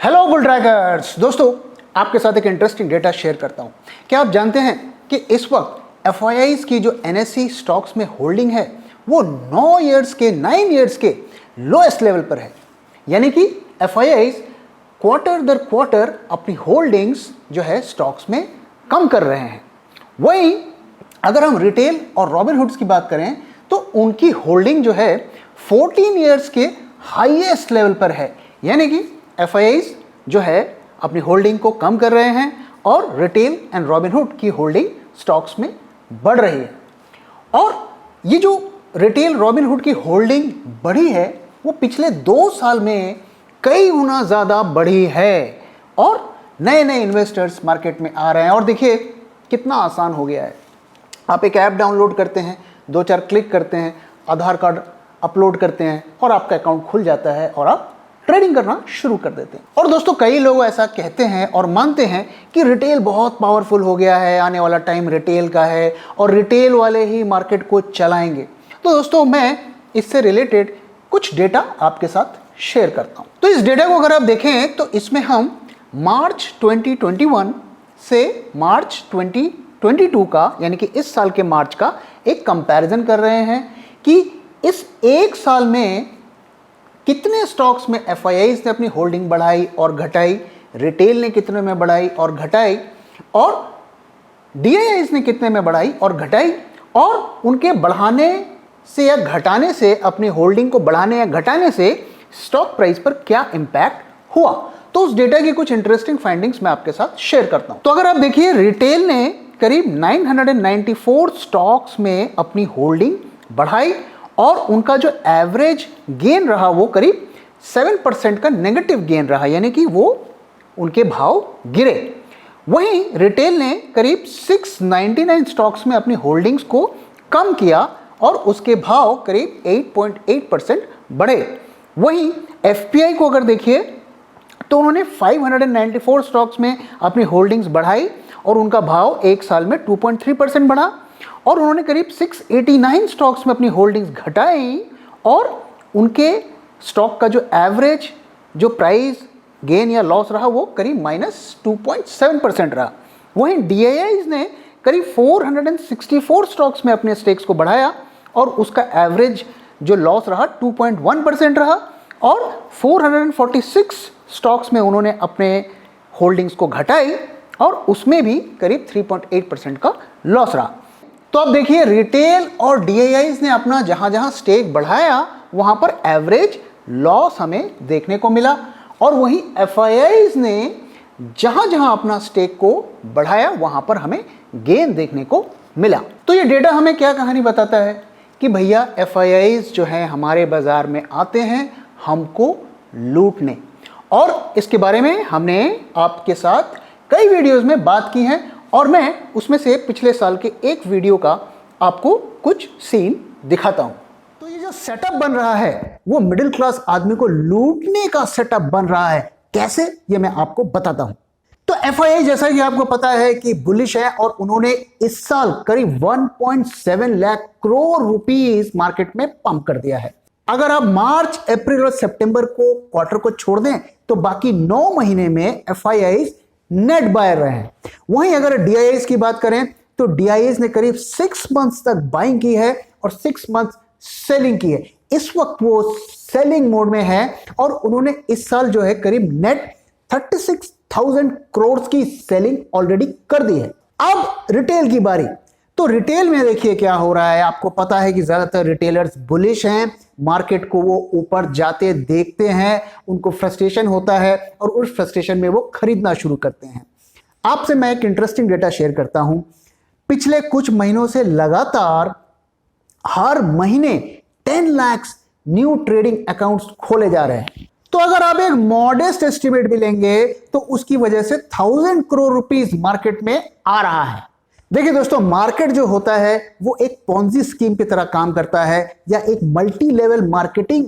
Hello bull draggers दोस्तों, आपके साथ एक इंटरेस्टिंग डेटा शेयर करता हूं। क्या आप जानते हैं कि इस वक्त एफआईआईज की जो एनएसई स्टॉक्स में होल्डिंग है वो 9 इयर्स के लोएस्ट लेवल पर है। यानी कि एफआईआईज क्वार्टर दर क्वार्टर अपनी होल्डिंग्स जो है स्टॉक्स में कम कर रहे हैं। वहीं अगर हम रिटेल और रॉबिनहुड्स की बात करें तो उनकी होल्डिंग जो है 14 इयर्स के हाईएस्ट लेवल पर है। यानी कि एफआईआईज जो है अपनी होल्डिंग को कम कर रहे हैं और रिटेल एंड रॉबिनहुड की होल्डिंग स्टॉक्स में बढ़ रही है। और ये जो रिटेल रॉबिनहुड की होल्डिंग बढ़ी है वो पिछले 2 साल में कई गुना ज़्यादा बढ़ी है और नए नए इन्वेस्टर्स मार्केट में आ रहे हैं। और देखिए कितना आसान हो गया है। आप एक ऐप डाउनलोड करते हैं, 2-4 क्लिक करते हैं, आधार कार्ड अपलोड करते हैं और आपका अकाउंट खुल जाता है और आप ट्रेडिंग करना शुरू कर देते हैं। और दोस्तों कई लोग ऐसा कहते हैं और मानते हैं कि रिटेल बहुत पावरफुल हो गया है, आने वाला टाइम रिटेल का है और रिटेल वाले ही मार्केट को चलाएंगे। तो दोस्तों मैं इससे रिलेटेड कुछ डेटा आपके साथ शेयर करता हूं। तो इस डेटा को अगर आप देखें तो इसमें हम मार्च 2021 से मार्च 2022 का यानी कि इस साल के मार्च का एक कंपैरिजन कर रहे हैं कि इस एक साल में कितने स्टॉक्स में एफआईआईज ने अपनी होल्डिंग बढ़ाई और घटाई, रिटेल ने कितने में बढ़ाई और घटाई और डीआईआईज ने कितने में बढ़ाई और घटाई, और उनके बढ़ाने से या घटाने से, अपनी होल्डिंग को बढ़ाने या घटाने से स्टॉक प्राइस पर क्या इंपैक्ट हुआ। तो उस डेटा की कुछ इंटरेस्टिंग फाइंडिंग्स मैं आपके साथ शेयर करता हूं। तो अगर आप देखिए रिटेल ने करीब 994 स्टॉक्स में अपनी होल्डिंग बढ़ाई और उनका जो एवरेज गेन रहा वो करीब 7% का नेगेटिव गेन रहा, यानी कि वो उनके भाव गिरे। वहीं रिटेल ने करीब 699 स्टॉक्स में अपनी होल्डिंग्स को कम किया और उसके भाव करीब 8.8% बढ़े। वहीं एफपीआई को अगर देखिए तो उन्होंने 594 स्टॉक्स में अपनी होल्डिंग्स बढ़ाई और उनका भाव एक साल में 2.3% बढ़ा। और उन्होंने करीब 689 स्टॉक्स में अपनी होल्डिंग्स घटाई और उनके स्टॉक का जो एवरेज जो प्राइस गेन या लॉस रहा वो करीब -2.7% रहा। वहीं डीआईआईज ने करीब 464 स्टॉक्स में अपने स्टेक्स को बढ़ाया और उसका एवरेज जो लॉस रहा 2.1% रहा और 446 स्टॉक्स में उन्होंने अपने होल्डिंग्स को घटाई और उसमें भी करीब 3.8% का लॉस रहा। तो अब देखिए रिटेल और डीआईआईज ने अपना जहां जहां स्टेक बढ़ाया वहां पर एवरेज लॉस हमें देखने को मिला और वहीं एफआईआईज ने जहां जहां अपना स्टेक को बढ़ाया वहां पर हमें गेन देखने को मिला। तो ये डेटा हमें क्या कहानी बताता है कि भैया एफआईआईज जो है हमारे बाजार में आते हैं हमको लूटने, और इसके बारे में हमने आपके साथ कई वीडियोस में बात की है और मैं उसमें से पिछले साल के एक वीडियो का आपको कुछ सीन दिखाता हूं। तो ये जो सेटअप बन रहा है वो मिडिल क्लास आदमी को लूटने का सेटअप बन रहा है। कैसे, ये मैं आपको बताता हूं। तो एफआईआई जैसा कि आपको पता है कि बुलिश है और उन्होंने इस साल करीब 1.7 लाख करोड़ रुपीस मार्केट में पंप कर दिया है। अगर आप मार्च, अप्रैल और सितंबर को क्वार्टर को छोड़ दें तो बाकी 9 महीने में एफआईआई नेट बायर रहे हैं। वहीं अगर डीआईआईज की बात करें तो डीआईआईज ने करीब 6 मंथ्स तक बाइंग की है और 6 मंथ्स सेलिंग की है। इस वक्त वो सेलिंग मोड में है और उन्होंने इस साल जो है करीब नेट 36,000 करोड़ की सेलिंग ऑलरेडी कर दी है। अब रिटेल की बारी। तो रिटेल में देखिए क्या हो रहा है। आपको पता है कि ज्यादातर रिटेलर्स बुलिश हैं, मार्केट को वो ऊपर जाते देखते हैं, उनको फ्रस्ट्रेशन होता है और उस फ्रस्ट्रेशन में वो खरीदना शुरू करते हैं। आपसे मैं एक इंटरेस्टिंग डेटा शेयर करता हूं। पिछले कुछ महीनों से लगातार हर महीने 10 लाख न्यू ट्रेडिंग अकाउंट्स खोले जा रहे हैं। तो अगर आप एक मॉडेस्ट एस्टिमेट भी लेंगे तो उसकी वजह से 1000 करोड़ रुपीस मार्केट में आ रहा है। देखिए दोस्तों, मार्केट जो होता है वो एक पॉन्जी स्कीम की तरह काम करता है या एक मल्टी लेवल मार्केटिंग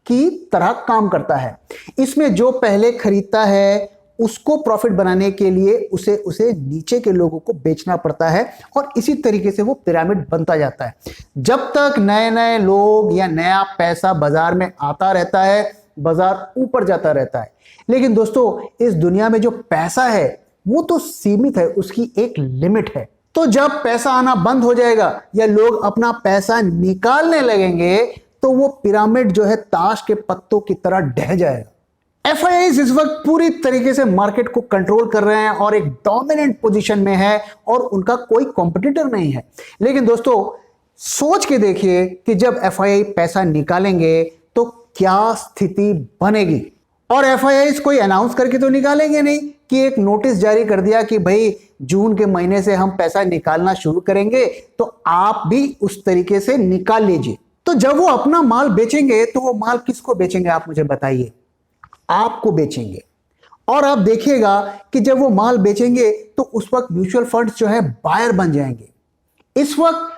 की तरह काम करता है। इसमें जो पहले खरीदता है उसको प्रॉफिट बनाने के लिए उसे नीचे के लोगों को बेचना पड़ता है और इसी तरीके से वो पिरामिड बनता जाता है। जब तक नए नए लोग या नया पैसा बाजार में आता रहता है बाजार ऊपर जाता रहता है। लेकिन दोस्तों इस दुनिया में जो पैसा है वो तो सीमित है, उसकी एक लिमिट है। तो जब पैसा आना बंद हो जाएगा या लोग अपना पैसा निकालने लगेंगे तो वो पिरामिड जो है ताश के पत्तों की तरह ढह जाएगा। एफआईआईज इस वक्त पूरी तरीके से मार्केट को कंट्रोल कर रहे हैं और एक डोमिनेंट पोजीशन में है और उनका कोई कॉम्पिटिटर नहीं है। लेकिन दोस्तों सोच के देखिए कि जब एफआईआई पैसा निकालेंगे तो क्या स्थिति बनेगी। और एफआईआईज कोई अनाउंस करके तो निकालेंगे नहीं कि एक नोटिस जारी कर दिया कि भाई जून के महीने से हम पैसा निकालना शुरू करेंगे तो आप भी उस तरीके से निकाल लीजिए। तो जब वो अपना माल बेचेंगे तो वो माल किसको बेचेंगे, आप मुझे बताइए। आपको बेचेंगे। और आप देखिएगा कि जब वो माल बेचेंगे तो उस वक्त म्यूचुअल फंड्स जो है बायर बन जाएंगे। इस वक्त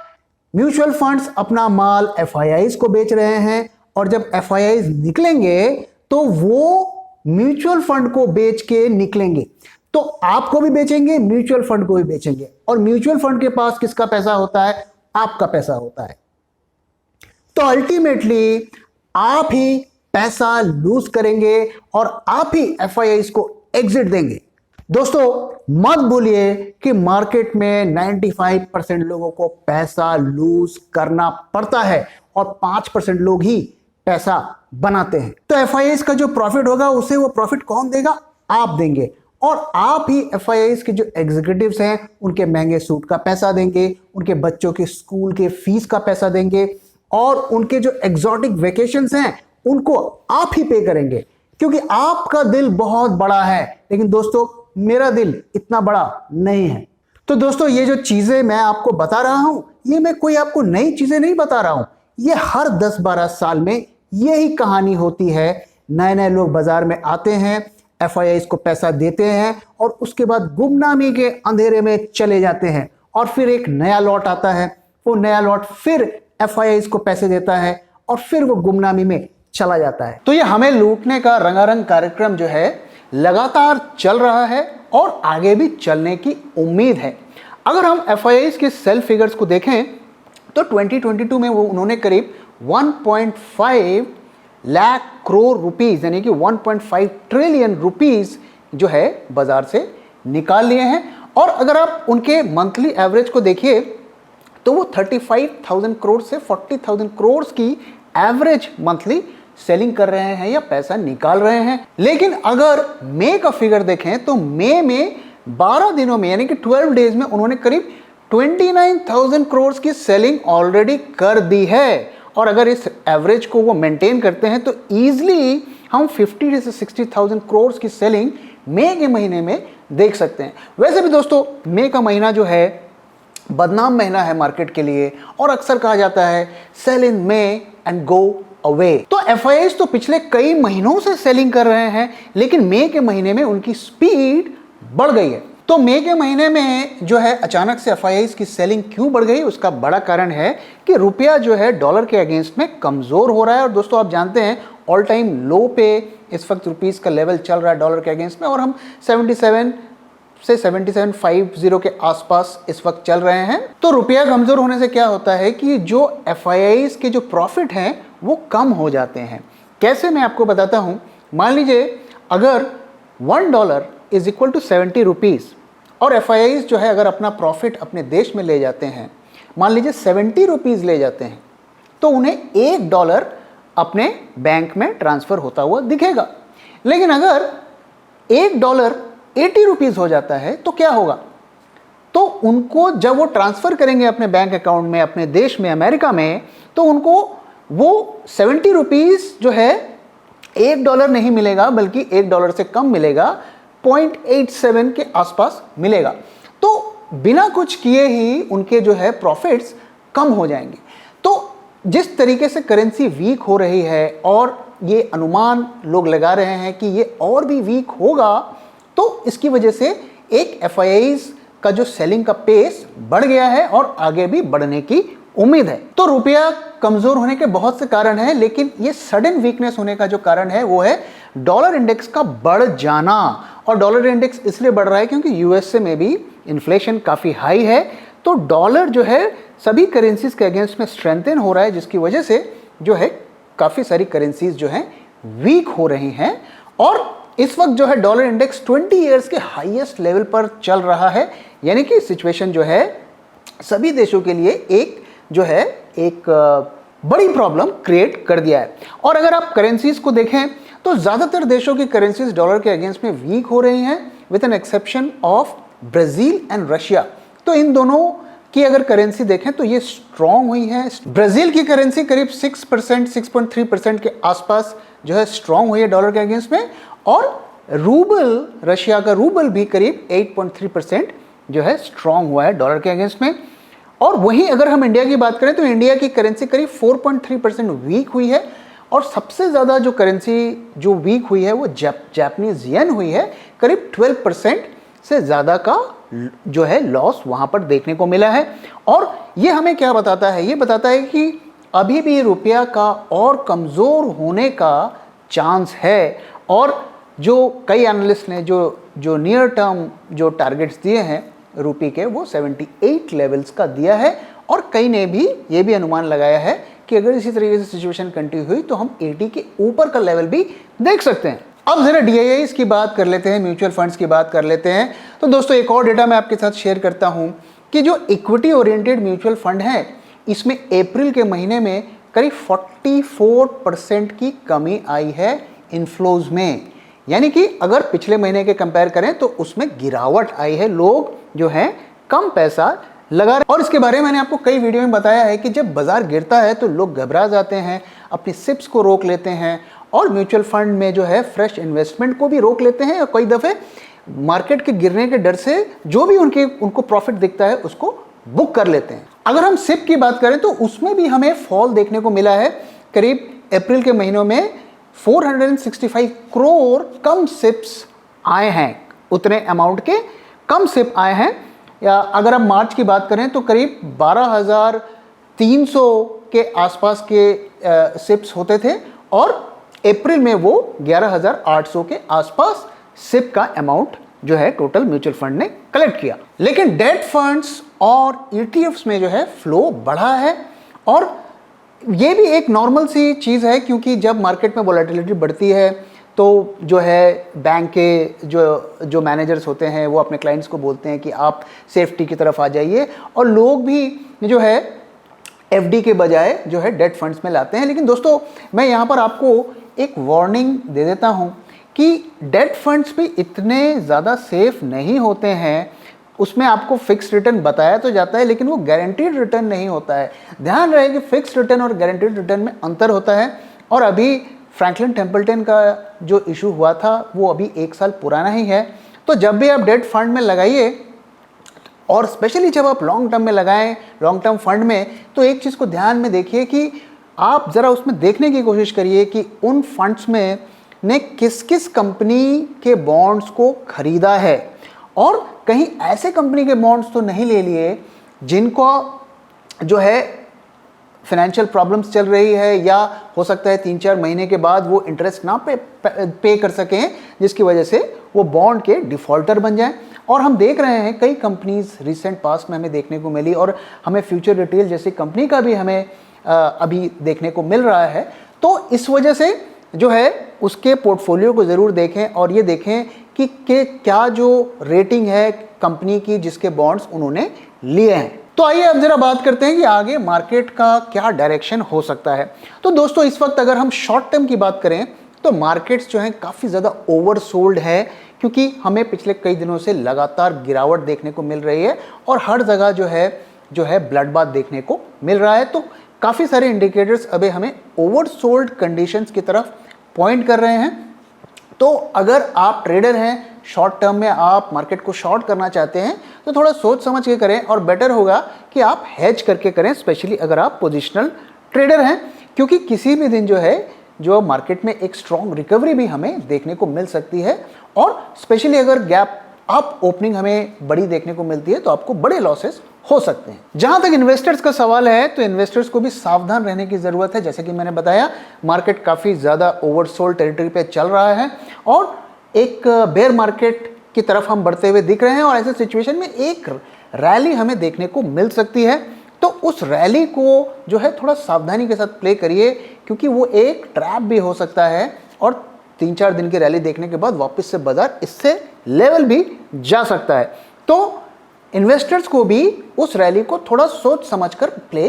म्यूचुअल फंड्स अपना माल एफआईआईज को बेच रहे हैं और जब एफआईआईज निकलेंगे तो वो म्यूचुअल फंड को बेच के निकलेंगे। तो आपको भी बेचेंगे, म्यूचुअल फंड को भी बेचेंगे। और म्यूचुअल फंड के पास किसका पैसा होता है, आपका पैसा होता है। तो अल्टीमेटली आप ही पैसा लूज करेंगे और आप ही एफआईआईज को एग्जिट देंगे। दोस्तों मत भूलिए कि मार्केट में 95% लोगों को पैसा लूज करना पड़ता है और 5% लोग ही पैसा बनाते हैं। तो एफआईआईज का जो प्रॉफिट होगा उसे वो प्रॉफिट कौन देगा, आप देंगे। और आप ही एफआईआईज के जो एग्जीक्यूटिव्स हैं उनके महंगे सूट का पैसा देंगे, उनके बच्चों के स्कूल के फीस का पैसा देंगे और उनके जो एग्जॉटिक वेकेशंस हैं उनको आप ही पे करेंगे, क्योंकि आपका दिल बहुत बड़ा है। लेकिन दोस्तों मेरा दिल इतना बड़ा नहीं है। तो दोस्तों ये जो चीजें मैं आपको बता रहा हूं ये मैं कोई आपको नई चीजें नहीं बता रहा हूं। ये हर 10-12 साल में यही कहानी होती है। नए नए लोग बाजार में आते हैं, एफआईआईज को पैसा देते हैं और उसके बाद गुमनामी के अंधेरे में चले जाते हैं और फिर एक नया लॉट आता है। वो नया लॉट फिर एफआईआईज को पैसे देता है और फिर वो गुमनामी में चला जाता है। तो ये हमें लूटने का रंगारंग कार्यक्रम जो है लगातार चल रहा है और आगे भी चलने की उम्मीद है। अगर हम एफआईआईज के सेल फिगर्स को देखें तो 2022 में वो उन्होंने करीब 1.5 लाख करोड़ रुपीस यानी कि 1.5 ट्रिलियन रुपीस जो है बाजार से निकाल लिए हैं। और अगर आप उनके मंथली एवरेज को देखिए तो वो 35,000 करोड़ से 40,000 करोड़ की एवरेज मंथली सेलिंग कर रहे हैं या पैसा निकाल रहे हैं। लेकिन अगर मई का फिगर देखें तो मई में 12 दिनों में यानी कि 12 डेज में उन्होंने करीब 29,000 करोड़ की सेलिंग ऑलरेडी कर दी है। और अगर इस एवरेज को वो मेंटेन करते हैं तो ईजिली हम 50 से 60,000 करोड़ की सेलिंग मई के महीने में देख सकते हैं। वैसे भी दोस्तों मई का महीना जो है बदनाम महीना है मार्केट के लिए और अक्सर कहा जाता है sell in May and go away. तो एफआईआईज तो पिछले कई महीनों से सेलिंग कर रहे हैं लेकिन मई के महीने में उनकी स्पीड बढ़ गई है। तो मई के महीने में जो है अचानक से एफआईआईज की सेलिंग क्यों बढ़ गई, उसका बड़ा कारण है कि रुपया जो है डॉलर के अगेंस्ट में कमजोर हो रहा है। और दोस्तों आप जानते हैं ऑल टाइम लो पे इस वक्त रुपीस का लेवल चल रहा है डॉलर के अगेंस्ट में और हम 77 से 77.50 के आसपास इस वक्त चल रहे हैं। तो रुपया कमजोर होने से क्या होता है कि जो एफआईआईज के जो प्रॉफिट हैं वो कम हो जाते हैं। कैसे, मैं आपको बताता हूं। मान लीजिए अगर $1 इज इक्वल टू 70 रुपीज़ और एफआईआईज जो है अगर अपना प्रॉफिट अपने देश में ले जाते हैं, मान लीजिए 70 रुपीज़ ले जाते हैं, तो उन्हें $1 अपने बैंक में ट्रांसफ़र होता हुआ दिखेगा। लेकिन अगर $1 80 रुपीज़ हो जाता है तो क्या होगा, तो उनको जब वो ट्रांसफ़र करेंगे अपने बैंक अकाउंट में अपने देश में अमेरिका में, तो उनको वो 70 रुपीज़ जो है $1 नहीं मिलेगा बल्कि $1 से कम मिलेगा, 0.87 के आसपास मिलेगा। तो बिना कुछ किए ही उनके जो है प्रॉफिट्स कम हो जाएंगे। तो जिस तरीके से करेंसी वीक हो रही है और ये अनुमान लोग लगा रहे हैं कि ये और भी वीक होगा, तो इसकी वजह से एक एफआईआईज का जो सेलिंग का पेस बढ़ गया है और आगे भी बढ़ने की उम्मीद है। तो रुपया कमजोर होने के बहुत से कारण हैं, लेकिन ये सडन वीकनेस होने का जो कारण है वो है डॉलर इंडेक्स का बढ़ जाना। और डॉलर इंडेक्स इसलिए बढ़ रहा है क्योंकि यूएसए में भी इन्फ्लेशन काफ़ी हाई है। तो डॉलर जो है सभी करेंसीज के अगेंस्ट में स्ट्रेंथन हो रहा है, जिसकी वजह से जो है काफ़ी सारी करेंसीज जो हैं वीक हो रही हैं और इस वक्त जो है डॉलर इंडेक्स 20 इयर्स के हाईएस्ट लेवल पर चल रहा है। यानी कि सिचुएशन जो है सभी देशों के लिए एक बड़ी प्रॉब्लम क्रिएट कर दिया है। और अगर आप करेंसीज को देखें तो ज़्यादातर देशों की करेंसीज डॉलर के अगेंस्ट में वीक हो रही हैं with an exception of Brazil and Russia. तो इन दोनों की अगर करेंसी देखें तो ये स्ट्रॉन्ग हुई है। ब्राज़ील की करेंसी करीब 6%, 6.3% के आसपास जो है स्ट्रॉन्ग हुई है डॉलर के अगेंस्ट में, और रूबल, रशिया का रूबल भी करीब 8.3% जो है स्ट्रॉन्ग हुआ है डॉलर के अगेंस्ट में। और वहीं अगर हम इंडिया की बात करें तो इंडिया की करेंसी करीब 4.3% वीक हुई है, और सबसे ज़्यादा जो करेंसी जो वीक हुई है वो जापानीज येन हुई है। करीब 12% से ज़्यादा का जो है लॉस वहाँ पर देखने को मिला है। और ये हमें क्या बताता है? ये बताता है कि अभी भी रुपया का और कमज़ोर होने का चांस है, और जो कई एनालिस्ट ने जो नियर टर्म जो टारगेट्स दिए हैं रुपये के वो 78 लेवल्स का दिया है, और कई ने भी ये भी अनुमान लगाया है कि अगर इसी तरीके से सिचुएशन कंटिन्यू हुई तो हम 80 के ऊपर का लेवल भी देख सकते हैं। अब जरा DIIs की बात कर लेते हैं, म्यूचुअल फंड्स की बात कर लेते हैं। तो दोस्तों एक और डेटा मैं आपके साथ शेयर करता हूं कि जो इक्विटी ओरिएंटेड म्यूचुअल फंड है इसमें अप्रैल के महीने में करीब 44% की कमी आई है इनफ्लोज में। यानी कि अगर पिछले महीने के कंपेयर करें तो उसमें गिरावट आई है, लोग जो है कम पैसा लगा रहे। और इसके बारे में मैंने आपको कई वीडियो में बताया है कि जब बाजार गिरता है तो लोग घबरा जाते हैं, अपनी सिप्स को रोक लेते हैं, और म्यूचुअल फंड में जो है फ्रेश इन्वेस्टमेंट को भी रोक लेते हैं, और कई दफ़े मार्केट के गिरने के डर से जो भी उनको प्रॉफिट दिखता है उसको बुक कर लेते हैं। अगर हम सिप की बात करें तो उसमें भी हमें फॉल देखने को मिला है। करीब अप्रैल के महीनों में 465 करोड़ कम सिप्स आए हैं, उतने अमाउंट के कम सिप आए हैं। या अगर हम मार्च की बात करें तो करीब 12,300 के आसपास के सिप्स होते थे, और अप्रैल में वो 11,800 के आसपास सिप का अमाउंट जो है टोटल म्यूचुअल फंड ने कलेक्ट किया। लेकिन डेट फंड्स और ETFs में जो है फ्लो बढ़ा है, और ये भी एक नॉर्मल सी चीज़ है, क्योंकि जब मार्केट में वोलेटिलिटी बढ़ती है तो जो है बैंक के जो मैनेजर्स होते हैं वो अपने क्लाइंट्स को बोलते हैं कि आप सेफ्टी की तरफ आ जाइए, और लोग भी जो है FD के बजाय जो है डेट फंड्स में लाते हैं। लेकिन दोस्तों मैं यहाँ पर आपको एक वार्निंग दे देता हूँ कि डेट फंड्स भी इतने ज़्यादा सेफ नहीं होते हैं। उसमें आपको फिक्स रिटर्न बताया तो जाता है, लेकिन वो गारंटीड रिटर्न नहीं होता है। ध्यान रहे कि फिक्स रिटर्न और गारंटीड रिटर्न में अंतर होता है। और अभी फ्रैंकलिन टेम्पल्टन का जो इशू हुआ था वो अभी 1 साल पुराना ही है। तो जब भी आप डेट फंड में लगाइए, और स्पेशली जब आप लॉन्ग टर्म में लगाएं, लॉन्ग टर्म फंड में, तो एक चीज़ को ध्यान में देखिए कि आप ज़रा उसमें देखने की कोशिश करिए कि उन फंड्स में ने किस किस कंपनी के बॉन्ड्स को खरीदा है, और कहीं ऐसे कंपनी के बॉन्ड्स तो नहीं ले लिए जिनको जो है फाइनेंशियल प्रॉब्लम्स चल रही है, या हो सकता है 3-4 महीने के बाद वो इंटरेस्ट ना पे कर सकें, जिसकी वजह से वो बॉन्ड के डिफ़ॉल्टर बन जाएं। और हम देख रहे हैं कई कंपनीज रिसेंट पास्ट में हमें देखने को मिली, और हमें फ्यूचर रिटेल जैसी कंपनी का भी हमें अभी देखने को मिल रहा है। तो इस वजह से जो है उसके पोर्टफोलियो को ज़रूर देखें, और ये देखें कि क्या जो रेटिंग है कंपनी की जिसके बॉन्ड्स उन्होंने लिए हैं। तो आइए अब जरा बात करते हैं कि आगे मार्केट का क्या डायरेक्शन हो सकता है। तो दोस्तों इस वक्त अगर हम शॉर्ट टर्म की बात करें तो मार्केट्स जो हैं काफ़ी ज़्यादा ओवरसोल्ड है, क्योंकि हमें पिछले कई दिनों से लगातार गिरावट देखने को मिल रही है, और हर जगह जो है ब्लड बाथ देखने को मिल रहा है। तो काफ़ी सारे इंडिकेटर्स अभी हमें ओवरसोल्ड कंडीशंस की तरफ पॉइंट कर रहे हैं। तो अगर आप ट्रेडर हैं, शॉर्ट टर्म में आप मार्केट को शॉर्ट करना चाहते हैं, तो थोड़ा सोच समझ के करें, और बेटर होगा कि आप हेज करके करें, स्पेशली अगर आप पोजिशनल ट्रेडर हैं, क्योंकि किसी भी दिन जो मार्केट में एक स्ट्रॉन्ग रिकवरी भी हमें देखने को मिल सकती है। और स्पेशली अगर गैप अप ओपनिंग हमें बड़ी देखने को मिलती है तो आपको बड़े लॉसेस हो सकते हैं। जहां तक इन्वेस्टर्स का सवाल है तो इन्वेस्टर्स को भी सावधान रहने की ज़रूरत है। जैसे कि मैंने बताया, मार्केट काफ़ी ज़्यादा ओवरसोल्ड टेरिटरी पे चल रहा है, और एक बेयर मार्केट की तरफ हम बढ़ते हुए दिख रहे हैं, और ऐसे सिचुएशन में एक रैली हमें देखने को मिल सकती है। तो उस रैली को जो है थोड़ा सावधानी के साथ प्ले करिए, क्योंकि वो एक ट्रैप भी हो सकता है और 3-4 दिन की रैली देखने के बाद वापस से बाजार इससे लेवल भी जा सकता है। तो इन्वेस्टर्स को भी उस रैली को थोड़ा सोच समझकर प्ले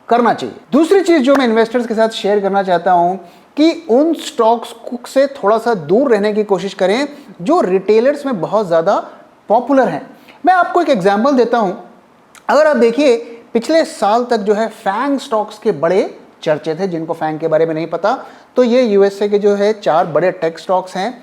करना चाहिए। दूसरी चीज जो मैं इन्वेस्टर्स के साथ शेयर करना चाहता हूं कि उन स्टॉक्स से थोड़ा सा दूर रहने की कोशिश करें जो रिटेलर्स में बहुत ज़्यादा पॉपुलर हैं। मैं आपको एक एग्जांपल देता हूं। अगर आप देखिए पिछले साल तक जो है फैंग स्टॉक्स के बड़े चर्चे थे। जिनको फैंग के बारे में नहीं पता तो ये यूएसए के जो है 4 बड़े टेक स्टॉक्स हैं,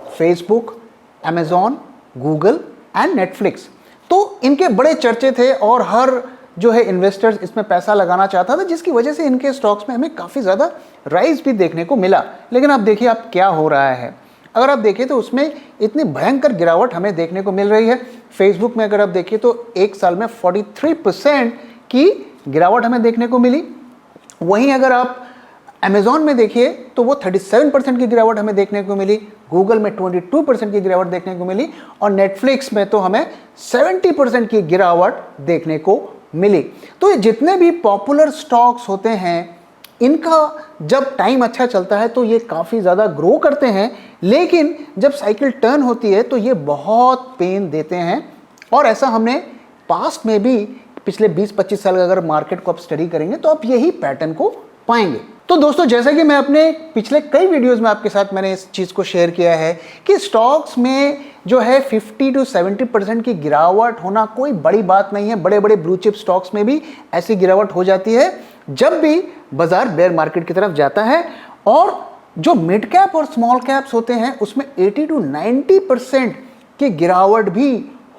Facebook, Amazon, Google and Netflix. तो इनके बड़े चर्चे थे और हर जो है इन्वेस्टर्स इसमें पैसा लगाना चाहता था, जिसकी वजह से इनके स्टॉक्स में हमें काफ़ी ज़्यादा राइज भी देखने को मिला। लेकिन अब देखिए अब क्या हो रहा है। अगर आप देखिए तो उसमें इतनी भयंकर गिरावट हमें देखने को मिल रही है। फेसबुक में अगर आप देखिए तो एक साल में 43% की गिरावट हमें देखने को मिली। वहीं अगर आप अमेजॉन में देखिए तो वो 37% की गिरावट हमें देखने को मिली, गूगल में 22% की गिरावट देखने को मिली और नेटफ्लिक्स में तो हमें 70% की गिरावट देखने को मिली। तो ये जितने भी पॉपुलर स्टॉक्स होते हैं इनका जब टाइम अच्छा चलता है तो ये काफ़ी ज़्यादा ग्रो करते हैं, लेकिन जब साइकिल टर्न होती है तो ये बहुत पेन देते हैं। और ऐसा हमने पास्ट में भी पिछले 20-25 साल का अगर मार्केट को आप स्टडी करेंगे तो आप यही पैटर्न को पाएंगे। तो दोस्तों जैसा कि मैं अपने पिछले कई वीडियोस में आपके साथ मैंने इस चीज़ को शेयर किया है कि स्टॉक्स में जो है 50 to 70% की गिरावट होना कोई बड़ी बात नहीं है। बड़े बड़े ब्लू चिप स्टॉक्स में भी ऐसी गिरावट हो जाती है जब भी बाजार बेयर मार्केट की तरफ जाता है। और जो मिड कैप और स्मॉल कैप्स होते हैं उसमें 80 to 90% की गिरावट भी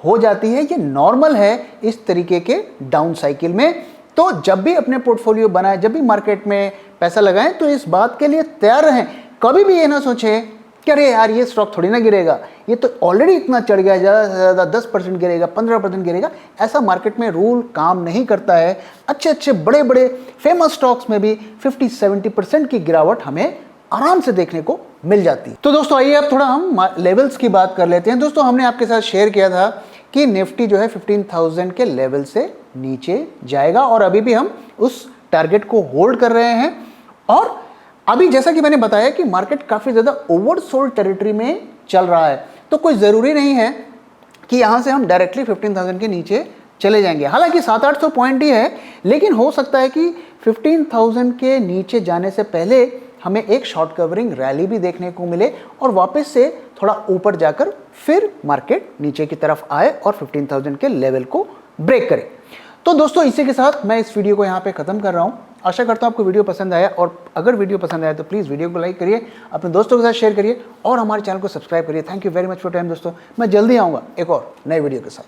हो जाती है। ये नॉर्मल है इस तरीके के डाउन साइकिल में। तो जब भी अपने पोर्टफोलियो बनाएं, जब भी मार्केट में पैसा लगाएं तो इस बात के लिए तैयार रहें। कभी भी ये ना सोचें कि अरे यार ये स्टॉक थोड़ी ना गिरेगा, ये तो ऑलरेडी इतना चढ़ गया, ज़्यादा से ज़्यादा 10% गिरेगा, 15% गिरेगा। ऐसा मार्केट में रूल काम नहीं करता है। अच्छे बड़े बड़े फेमस स्टॉक्स में भी 50-70% की गिरावट हमें आराम से देखने को मिल जाती है। तो दोस्तों आइए अब थोड़ा हम लेवल्स की बात कर लेते हैं। दोस्तों हमने आपके साथ शेयर किया था कि निफ्टी जो है 15,000 के लेवल से नीचे जाएगा और अभी भी हम उस टारगेट को होल्ड कर रहे हैं। और अभी जैसा कि मैंने बताया कि मार्केट काफ़ी ज़्यादा ओवरसोल्ड टेरिटरी में चल रहा है, तो कोई ज़रूरी नहीं है कि यहाँ से हम डायरेक्टली 15,000 के नीचे चले जाएंगे। हालांकि 700-800 पॉइंट ही है, लेकिन हो सकता है कि 15,000 के नीचे जाने से पहले हमें एक शॉर्ट कवरिंग रैली भी देखने को मिले और वापस से थोड़ा ऊपर जाकर फिर मार्केट नीचे की तरफ आए और 15,000 के लेवल को ब्रेक करे। तो दोस्तों इसी के साथ मैं इस वीडियो को यहाँ पे ख़त्म कर रहा हूँ। आशा करता हूँ आपको वीडियो पसंद आया और अगर वीडियो पसंद आया तो प्लीज़ वीडियो को लाइक करिए, अपने दोस्तों के साथ शेयर करिए और हमारे चैनल को सब्सक्राइब करिए। Thank you very much for time दोस्तों। मैं जल्दी आऊँगा एक और नए वीडियो के साथ।